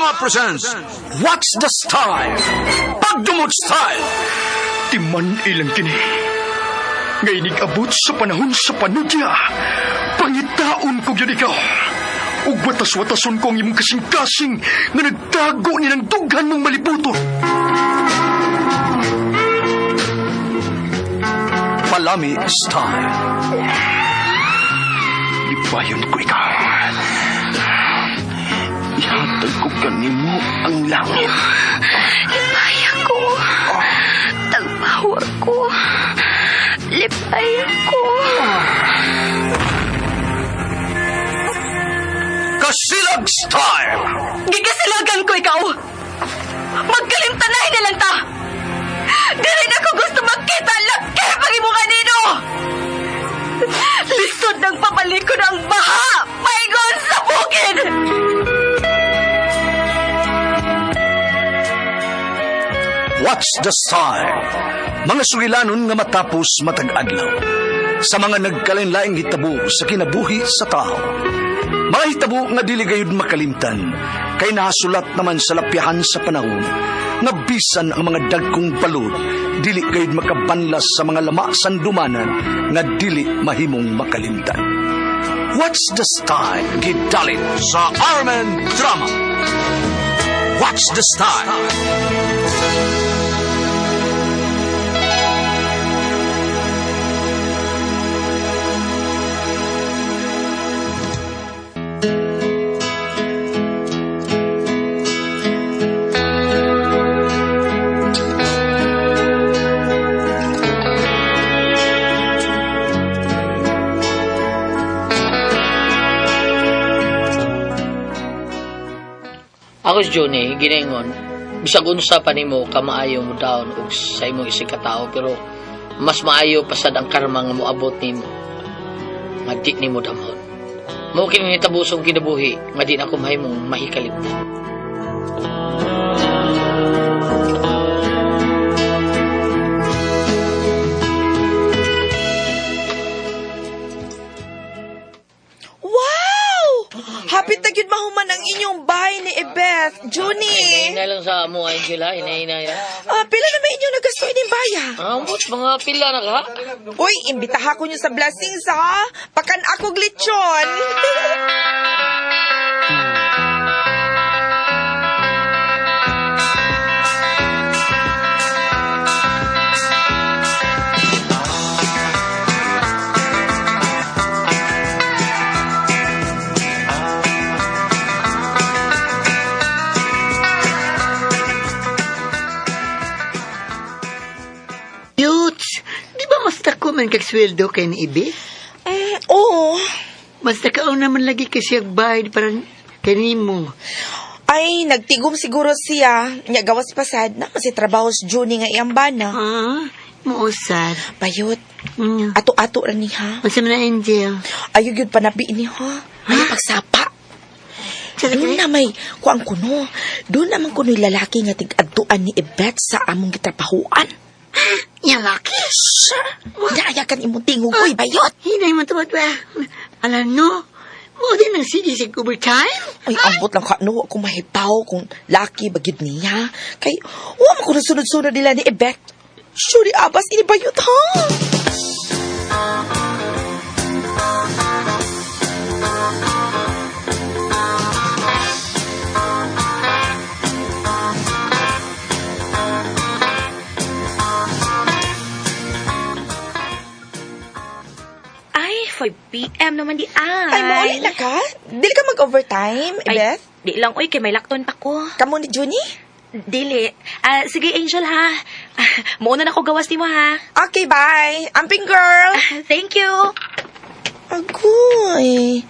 Drama presents What's the Style? Pagdumot Style. Timan ilang kini. Ngay abot sa panahon sa panudya. Pangitaon ko yun ikaw. Ug watas-watason ko ang imong kasing-kasing nga nagtago ni ng dughan mong malibuto. Palami Style. Ipayon ko ikaw. Ihatag ko kanimo ang langit. Lipaya ko. Tagpawa ko. Lipaya ko. Kasilag Style. Gigasilagan ko ikaw. Magkalimtanay na lang ta. Dili na ko gusto makita laki pag imo kanino. Lisod ng papalikod ang baha. Paigon sa bukid. What's the Style? Mga sugilanon nga matapos matag-adlaw. Sa mga nagkalain-laing hitabo sa kinabuhi sa tao. Mga hitabo nga dili gayud makalimtan. Kay nasulat naman sa lapyahan sa panahon. Nga bisan ang mga dagkong balod, dili gayud makabanlas sa mga lama sandumanan nga dili mahimong makalimtan. What's the Style? Gidalit sa Armen Drama. What's the Style? Ako si Johnny, ginengon, bisag unsa pa nimo ka maayo mo daon og sa imong isig ka tao, pero mas maayo pa sad ang karma nga moabot nimo. Nga di nimo damhon. Mao kini nitabusong kinabuhi nga di na ko mahimong mahikalimtan. Hapit na yun mahuman ang inyong bahay ni Ebeth. Junie! Hinahinay lang sa mo, Angela. Hinahinay. Pila na may inyong nagastuin yung baya? Ambot, mga pila na ka. Uy, imbitaha ko nyo sa blessings ha. Pakan ako glitson. Man kagsweldo kay ni Ibe? Oo. Mas nakaon naman lagi kasi ang bayad para kanimo. Ay, nagtigom siguro siya. Nya gawas pasad na kasi trabaho si Junie nga iyang bana. Muusad. Bayot. Ato-ato ra ni ha. Masa man na, Angel? Ayog yun panabi ni ha. Ay, pagsapa. Doon na may kuang kuno. Doon naman kuno'y lalaki nga tig-adtuan ni Ebeth sa among gitrapahuan. Yang laki? Naayakan imong tingog ko'y bayot. Hinay mo ito ba? Alam no, mo din ang sige sa overtime? Ay, ambot lang ka, no. Kung mahipaw, kung laki, bagid niya. Kay, huwag mo kung nasunod-sunod nila ni Ebeth. Sure, abas, ini bayot, ha? Ay, 5 p.m. naman di ay. Ay, mauli na ka? Dili ka mag-overtime, Ebeth? Di lang, oy, kay may lakton pa ko. Kamu ni Junie? Dili. Sige, Angel, ha. Mauna na ko gawas ni mo, ha. Okay, bye. Amping girl. Thank you. Agoy.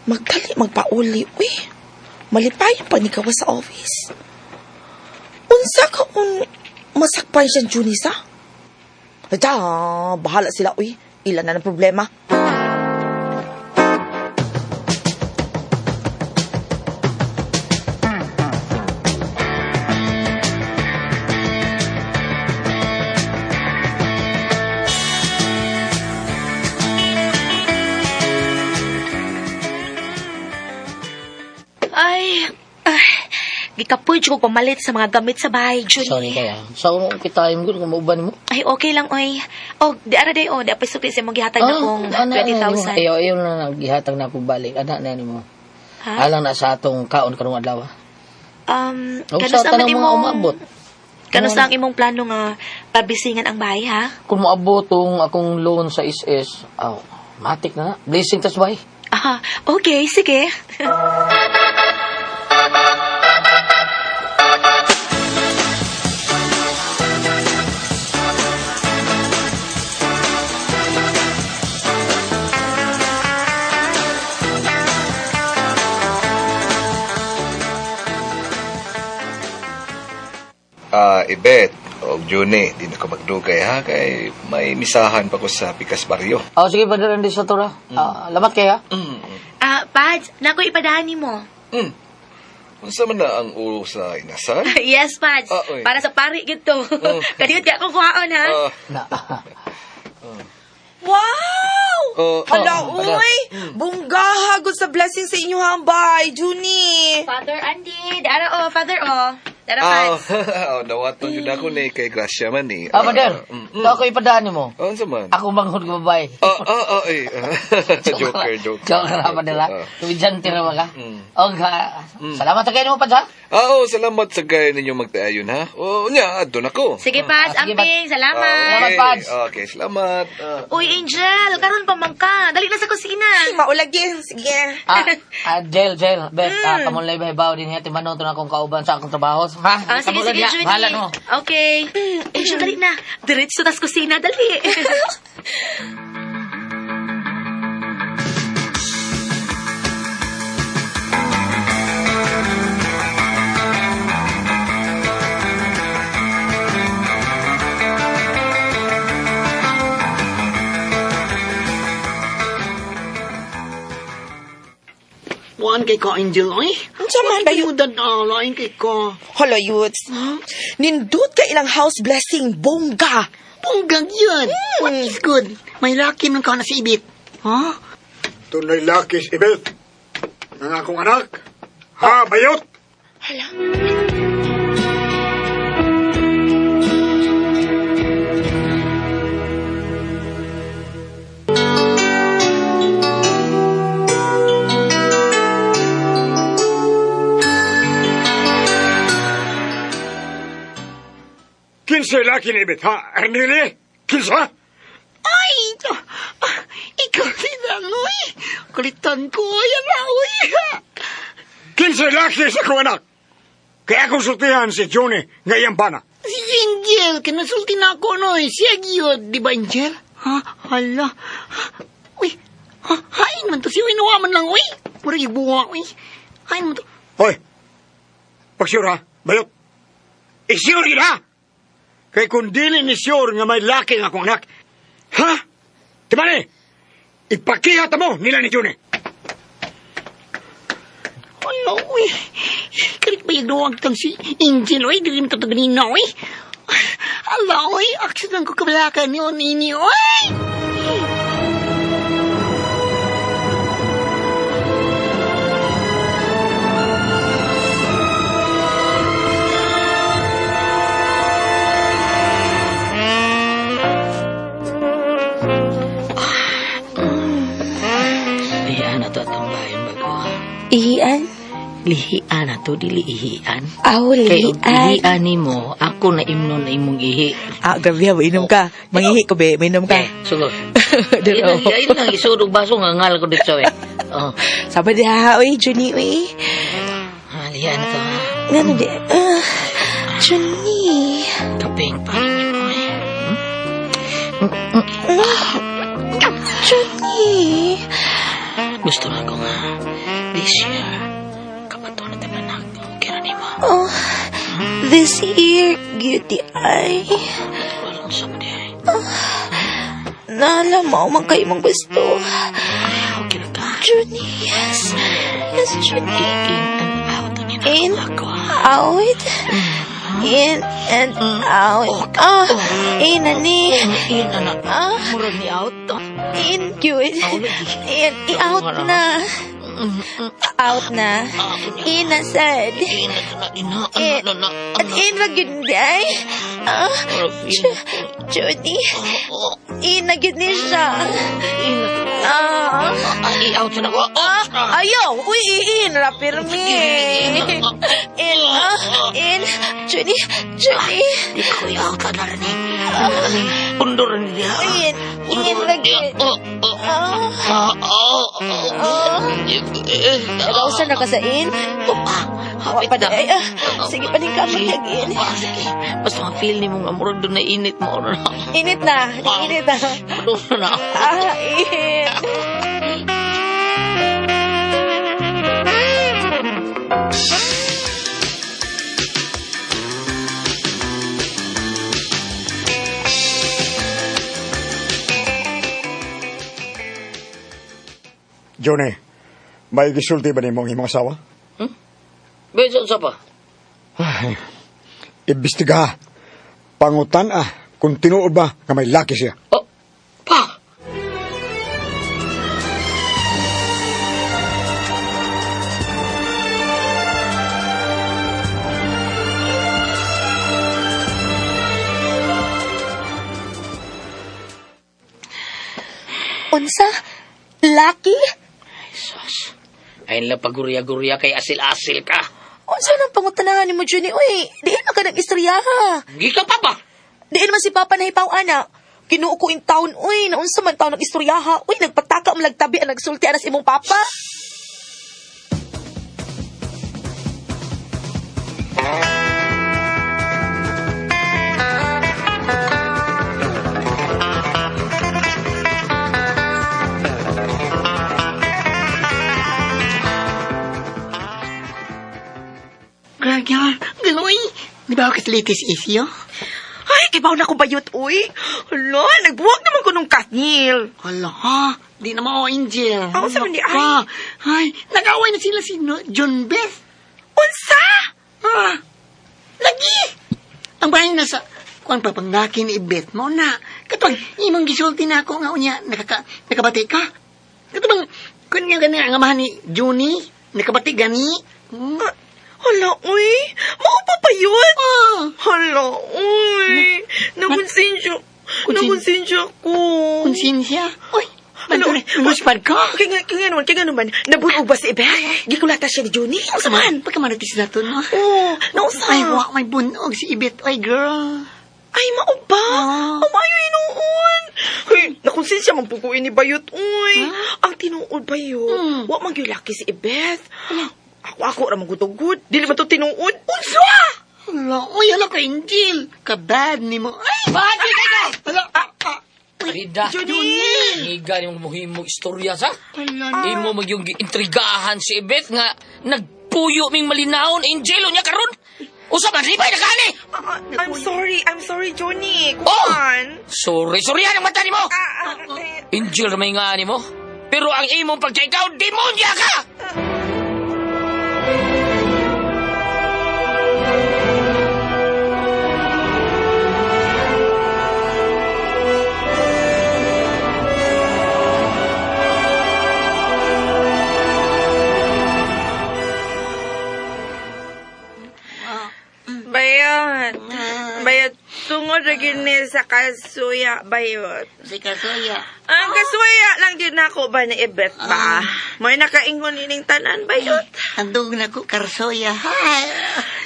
Magdali, magpauli. Uy, malipayan pa ni kawa sa office. Unsa ka masakpan siya, Junie, sa? Bahala sila, uy. Ilan na ng problema. gikapoy ko pamalit sa mga gamit sa bahay, Junie. Sorry kaya. Sa uno kita yung good kung mauban mo. Ay, okay lang, oy. Oh, di ara day, di apay sukli sa mong gihatag na kong 20,000. Ayaw na naghihatag na akong balik. Anak na mo. Ha? Alang na sa atong kaon karong adlaw. Kanos Sa naman tanang mga imong... umabot. Kanos ang imong plano nga pabisingan ang bahay, ha? Kung maabot tong akong loan sa SS, matik na. Blessing tas bay. Ah, okay, sige. Ibet o Juni, di na ko magdugay ha, kay may misahan pa ko sa Pikas Barrio. Sige, padaran din sa tura. Lamat kaya. Pads, naku ipadani mo. Unsa man na ang ulo sa inasal? Yes, Pads. Oy. Para sa pari gito. Kadiyot ka kung kuhaon, ha? Na. Wow! Hala, uy! Bunggahagod sa blessing sa inyo hambay, Junie! Father Andy, dara Father Dara, Pads. Nawaton yun ako ni kay Gracia man eh. Pader. Ito ako ipadaan mo. Unsa man? Ako manghod ka babae. Joker. Joker na pa nila. Tumidyante na mga. Salamat sa kayo mo, Pads, ha? Salamat sa gaya ninyo magtaayon ha. Doon ako. Sige, Pads, sige, amping. Salamat. Salamat, Pads. Okay, salamat. Uy, Angel, karon pa man ka. Dali na sa kusina. Maulagin, sige. Jail. Bet, kamon lay bahaw din hati manon to na akong kauban sa akong trabaho. Ha? Sige, Kamon sige, lang, Junie. bahala mo. Okay. Angel, dali na. Diretso tas kusina, dali. Buwan kay ka, Angel, ay. Unsa man ba yun? Lain kay ka. Hala, Yuts. Nindot ka ilang house blessing, bongga! Punggang yun. What is good? May laki man ka na si Ibit. Ha? Tunay laki si Ibet. Ng akong anak. Ha, bayot? Kinsa laki ni Ibet, ha? Ernili? Kinsa? Ay! Ikaw si Dangoy. Kulitan ko, yan na, uy. Kinsa laki sa akong anak? Kaya akong sultihan si Johnny ngayang bana. Si Angel, kinasulti na ako, no. Siya giyod, di ba, Angel? Ha? Hala. Uy, hain man to. Si Winuwaman lang, uy. Mura ibuha, uy. Hain man to. Hoy, pagsure ha, bayot. Isure gid ha? Kay kung dili ni sure nga may laki nga akong anak. Ha? Diba ni? Ipakihat mo nila ni Johnny. Ano, uy. Kalit ba yung duwag tang si Angel, uy. Dili mo tataganin na, uy. Ala, uy. Aksidang ko kabalakan yun, ini, uy. Lihian na to atong bayan bago. Ihian? Lihian na to, dili ihian. Lihian. Lihian ni mo, ako na imnon na imong ihi. Gabi ha, mainom ka. Mangihi ko, be. Mainom ka. Sulod. Ayun nga, isurog baso nga ngal ko dito eh. Sabay di ha, uy, Junie, uy. Lihian na to ha. Ngano di? Junie. Kaping pa niyo mo eh. Junie. Gusto na ko nga, this year, kapato na tayo anak. Okay na ni mo. This year, beauty ay. Walang sa mo di. Naalam mo, man kayo mong gusto. Okay na ka. Junie, yes. Yes, Junie. In and out. Out. In and out. In and In anak. Murag ni out. in, good. In, out na. Out na. In na, sad. At in ra gid day. Judy. In na gid ni siya. I-out na ko. Ayaw, uy, in ra pirmi. In. Judy. Di ko i-out na rin eh. Undur ni dia. In ra gid. Nagausan na ka sa in? Hawa pa na. Sige pa din ka magyagin. Sige. Basta ma-feel ni mo nga murag doon na init mo. Init na. Init na. Doon na. Init. Johnny, may gisulti ba ni mong imong asawa? Beso sa pa? Ay, imbestiga. Pangutan kung tinuod ba nga may laki siya. Oh, pa! Unsa? Lucky? Sus. Ayun lang pagurya-gurya kay asil-asil ka. Unsa nang pangutanahan ni mo, Johnny? Uy, diin man ka nag-istorya ha. Hindi ka pa ba? Diin man si Papa nahipaw, ana. Kinuo ko in taon, uy, naunsa man taon nag-istorya ha. Uy, nagpataka mo lagtabi ang nagsulti anas imong Papa. Gagyan, galoy. Di ba ako sa latest issue? Ay, kibaw na ko bayot, uy. Hala, nagbuwag naman ko nung katnil. Hala, ha? Di naman ako, Angel. Ako sa man di, ay. Pa. Ay, nag-away na sila si John Beth. Unsa? Lagi! Ang bahay na sa... Kuan pa panglaki ni Beth mo na. Katong, imong gisulti na ako nga unya, nakabati ka. Katong, kun nga gani ang amahan ni Juni, nakabati gani. Hala, uy. Maupa pa yun? Hala, uy. Nakonsensya ko. Konsensya? Uy, Ano? Luspad ka? Kaya nga naman, nabunog ba si Ibet? Gikulata siya ni Juni? Ang saman? Pagkamaratis na to, no? Oo, nausa. Ay, wak, may bunog si Ibet. Ay, girl. Ay, mauba. Amayo inuon. Hey, nakonsensya man pukuin ni Bayot, uy. Ang tinuod Bayot. Wak man laki si Ibet. Ako ra magutugod. Dili man to tinuod. Unswa! Hala, uy, hala ka, Angel. Kabad ni mo. Ay, bad ni ka! Hala, Rida. Johnny! Higa yung muhimong istorya sa. hala. Imo magyong intrigahan si Ibet nga nagpuyo ming malinawon Angelo niya karon. Usa man ribay na kani. I'm sorry, Johnny. Oh! Kuman. Sorry ang mata nimo. Angel may nga nimo. Pero ang imong pagkaikaw demonya ka. Bayot, tungod na gini sa kasuya, Bayot. Si Kasuya. Ang kasuya lang din ako ba ni Ibet ba? May nakaingon ining tanan, Bayot. Handog na ko, Karsoya. Hi.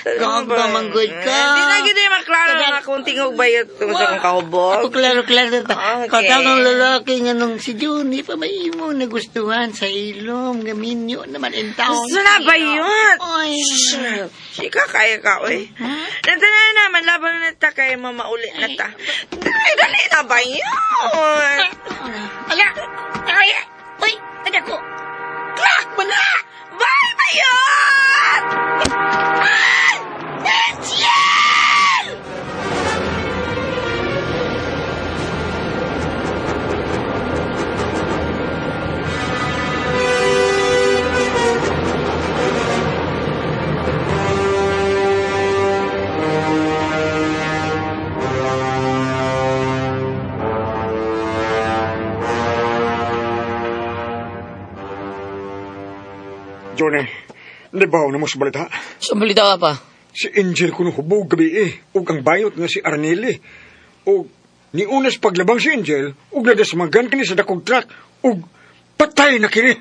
Gawag naman good ka. Hindi na gini maklaro na kung tingog Bayot kung sa kong kahubog. Ako klaro. Okay. Katang lalaki nga nung si Juni, pamay mo nagustuhan sa ilom, gaminyo naman in town. Gusto na, Bayot. Ay. Sika, kaya ka, uy. Nanta na naman, laban na ta kay mama ulit na ta. Dali na, Bayot. Ala! Ay! Uy! Ano ko? Clock mo na! Bye, Bayot! Ay! Angel! Johnny, nabaw na mo sa balita. Sa balita ka pa. Si Angel kuno hubog gabi ug ang bayot nga si Arneli. Ug ni unas paglabang si Angel, ug nadasmagan kini sa dakong truck, ug patay na kini.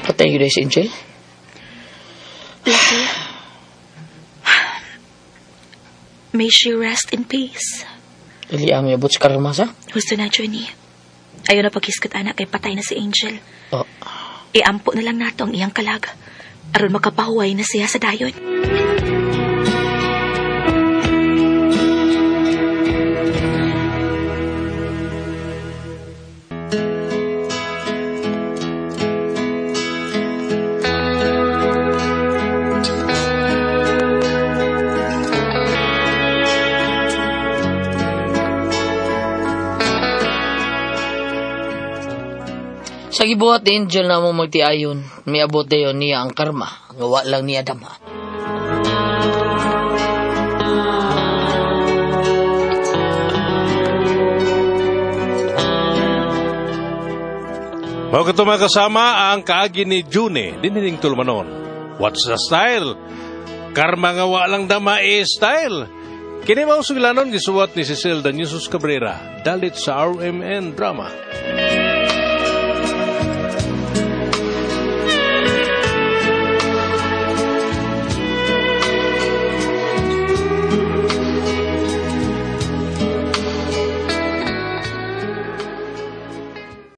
Patay yun si Angel. May she rest in peace. Ili ami abot sa karma sa? Gusto na, Johnny. Ayaw na pagkiskat anak kay patay na si Angel. Oh. Iampo na lang nato ang iyang kalag. Aron makapahuway na siya sa dayon. Sa gibuhat ni Angel na mo magtiayon, may abot dayon niya ang karma, ngawa lang niya dama. Mao kato mga kasama ang kaagi ni June, dinining tulmanon. What's the style? Karma nga wa lang dama style. Kini mao sugilanon gisuwat ni Cecil Daniusos Cabrera, dalit sa RMN Drama.